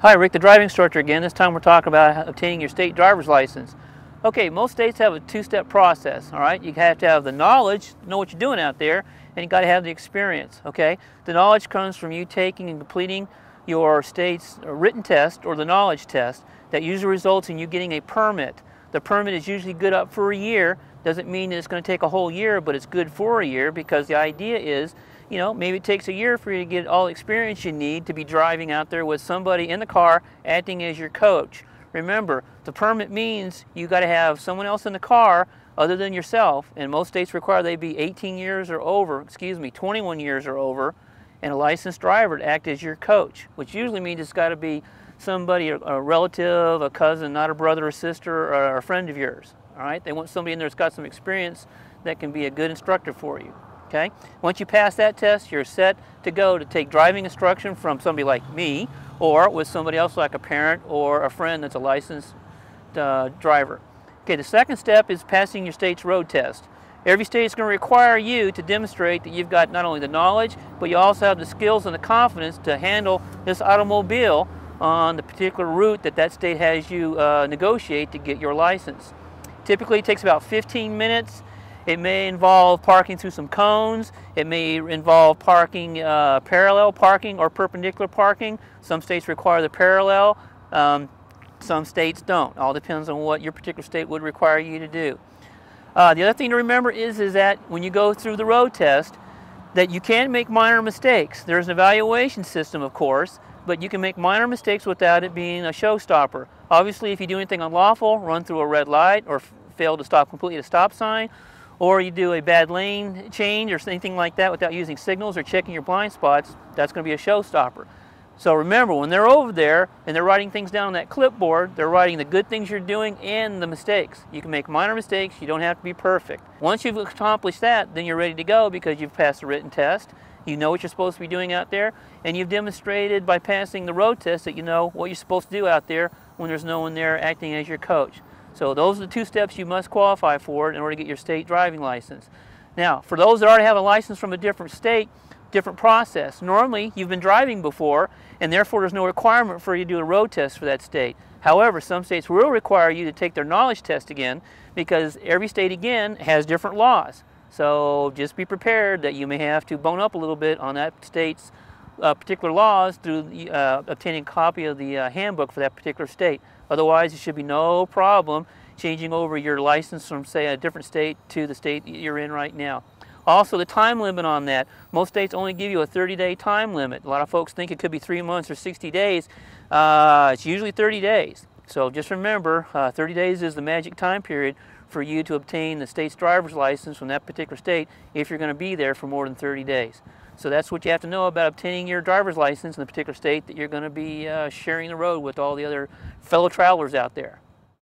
Hi, Rick, the driving instructor again. This time we're talking about obtaining your state driver's license. Okay, most states have a two-step process, all right? You have to have the knowledge, know what you're doing out there, and you got to have the experience, okay? The knowledge comes from you taking and completing your state's written test or the knowledge test that usually results in you getting a permit. The permit is usually good up for a year. Doesn't mean that it's going to take a whole year, but it's good for a year because the idea is, you know, maybe it takes a year for you to get all the experience you need to be driving out there with somebody in the car acting as your coach. Remember, the permit means you got to have someone else in the car other than yourself, and most states require they be 18 years or over, 21 years or over, and a licensed driver to act as your coach, which usually means it's got to be somebody, a relative, a cousin, not a brother or sister or a friend of yours. All right? They want somebody in there that's got some experience that can be a good instructor for you. Okay? Once you pass that test, you're set to go to take driving instruction from somebody like me or with somebody else like a parent or a friend that's a licensed driver. Okay, the second step is passing your state's road test. Every state is going to require you to demonstrate that you've got not only the knowledge, but you also have the skills and the confidence to handle this automobile on the particular route that that state has you negotiate to get your license. Typically it takes about 15 minutes. It may involve parking through some cones. It may involve parking, parallel parking or perpendicular parking. Some states require the parallel. Some states don't. All depends on what your particular state would require you to do. The other thing to remember is that when you go through the road test, that you can make minor mistakes. There's an evaluation system, of course, but you can make minor mistakes without it being a showstopper. Obviously, if you do anything unlawful, run through a red light or fail to stop completely at a stop sign, or you do a bad lane change or anything like that without using signals or checking your blind spots, that's going to be a showstopper. So remember, when they're over there and they're writing things down on that clipboard, they're writing the good things you're doing and the mistakes. You can make minor mistakes, you don't have to be perfect. Once you've accomplished that, then you're ready to go because you've passed the written test, you know what you're supposed to be doing out there, and you've demonstrated by passing the road test that you know what you're supposed to do out there when there's no one there acting as your coach. So those are the two steps you must qualify for in order to get your state driving license. Now, for those that already have a license from a different state, different process. Normally, you've been driving before, and therefore there's no requirement for you to do a road test for that state. However, some states will require you to take their knowledge test again because every state, again, has different laws. So just be prepared that you may have to bone up a little bit on that state's particular laws through obtaining a copy of the handbook for that particular state. Otherwise, it should be no problem changing over your license from, say, a different state to the state you're in right now. Also, the time limit on that. Most states only give you a 30-day time limit. A lot of folks think it could be 3 months or 60 days. It's usually 30 days. So just remember, 30 days is the magic time period for you to obtain the state's driver's license from that particular state if you're going to be there for more than 30 days. So that's what you have to know about obtaining your driver's license in the particular state that you're going to be sharing the road with all the other fellow travelers out there.